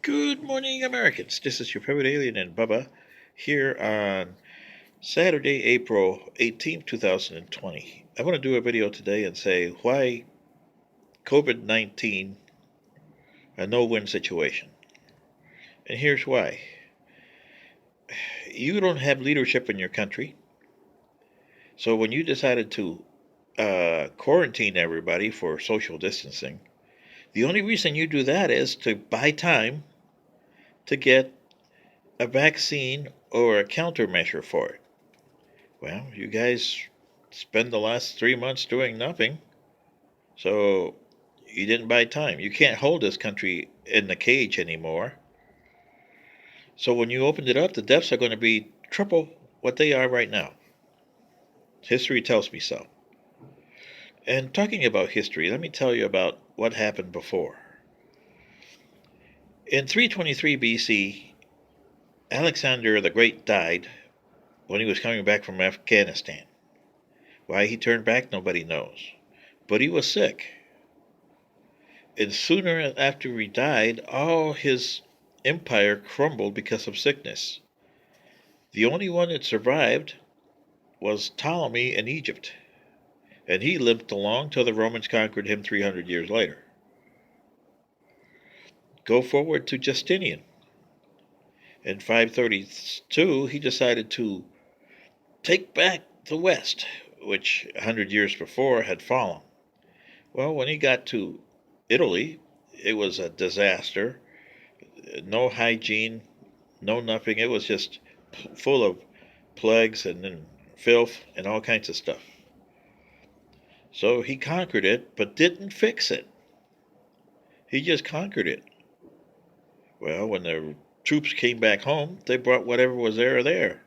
Good morning, Americans. This is your favorite alien and Bubba here on Saturday, April 18th, 2020. I want to do a video today and say why COVID 19 a no win situation. And here's why. You don't have leadership in your country. So when you decided to quarantine everybody for social distancing, the only reason you do that is to buy time to get a vaccine or a countermeasure for it. Well, you guys spend the last 3 months doing nothing, so you didn't buy time. You can't hold this country in the cage anymore. So when you opened it up, the deaths are going to be triple what they are right now. History tells me so. And talking about history, let me tell you about what happened before. In 323 BC, Alexander the Great died when he was coming back from Afghanistan. Why he turned back, nobody knows. But he was sick. And sooner after he died, all his empire crumbled because of sickness. The only one that survived was Ptolemy in Egypt, and he limped along till the Romans conquered him 300 years later. Go forward to Justinian. In 532, he decided to take back the West, which 100 years before had fallen. Well, when he got to Italy, it was a disaster. No hygiene, no nothing. It was just full of plagues and then filth and all kinds of stuff. So he conquered it, but didn't fix it. He just conquered it. Well, when the troops came back home, they brought whatever was there.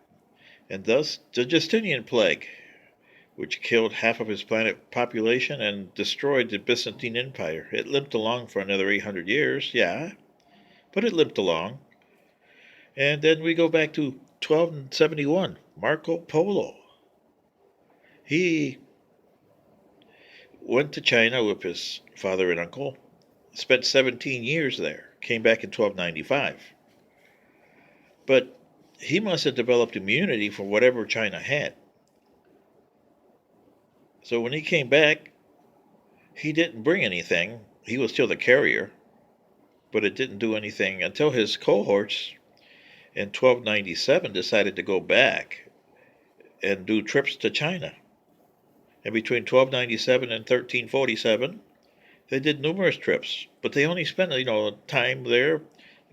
And thus the Justinian plague, which killed half of his planet population and destroyed the Byzantine Empire. It limped along for another 800 years, yeah, but it limped along. And then we go back to 1271, Marco Polo. He went to China with his father and uncle, spent 17 years there, came back in 1295. But he must have developed immunity for whatever China had. So when he came back, he didn't bring anything. He was still the carrier, but it didn't do anything until his cohorts in 1297 decided to go back and do trips to China. And between 1297 and 1347, they did numerous trips, but they only spent, time there,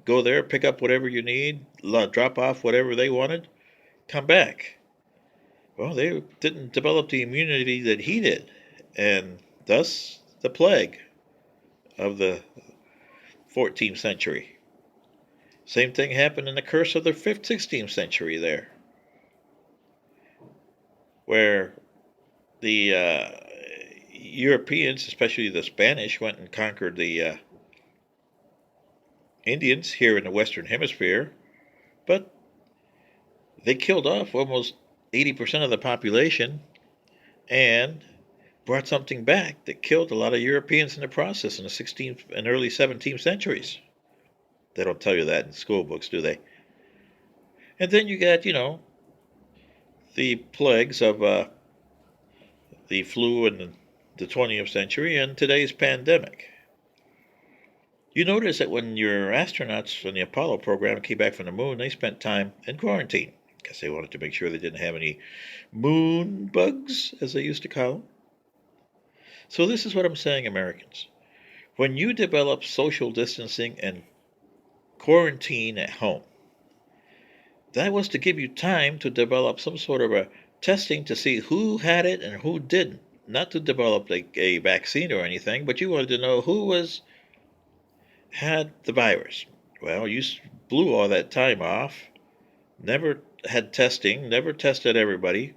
go there, pick up whatever you need, drop off whatever they wanted, come back. Well, they didn't develop the immunity that he did, and thus the plague of the 14th century. Same thing happened in the curse of the 5th, 16th century there, where the Europeans, especially the Spanish, went and conquered the Indians here in the Western Hemisphere, but they killed off almost 80% of the population and brought something back that killed a lot of Europeans in the process in the 16th and early 17th centuries. They don't tell you that in school books, do they? And then you got, the plagues of the flu in the 20th century and today's pandemic. You notice that when your astronauts on the Apollo program came back from the moon, they spent time in quarantine because they wanted to make sure they didn't have any moon bugs, as they used to call them. So this is what I'm saying, Americans. When you develop social distancing and quarantine at home, that was to give you time to develop some sort of a testing to see who had it and who didn't. Not to develop a vaccine or anything, but you wanted to know who had the virus. Well, you blew all that time off, never had testing, never tested everybody.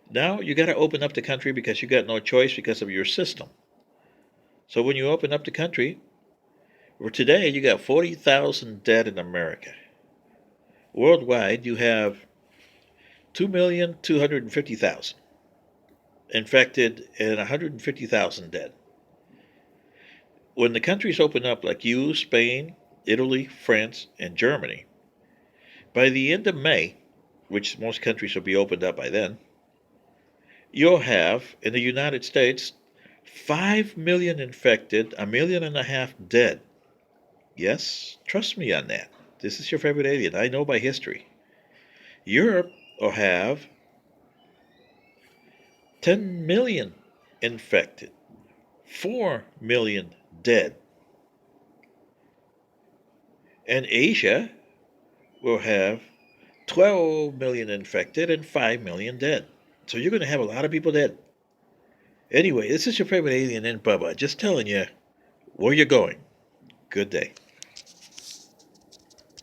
Now you got to open up the country because you got no choice because of your system. So when you open up the country, today you got 40,000 dead in America. Worldwide, you have 2,250,000 infected and 150,000 dead. When the countries open up, like you, Spain, Italy, France, and Germany. By the end of May, which most countries will be opened up by then, you'll have in the United States 5 million infected, a million and a half dead. Yes, trust me on that. This is your favorite alien. I know by history. Europe will have 10 million infected, 4 million dead. And Asia will have 12 million infected and 5 million dead. So you're going to have a lot of people dead. Anyway, this is your favorite alien in Bubba, just telling you where you're going. Good day.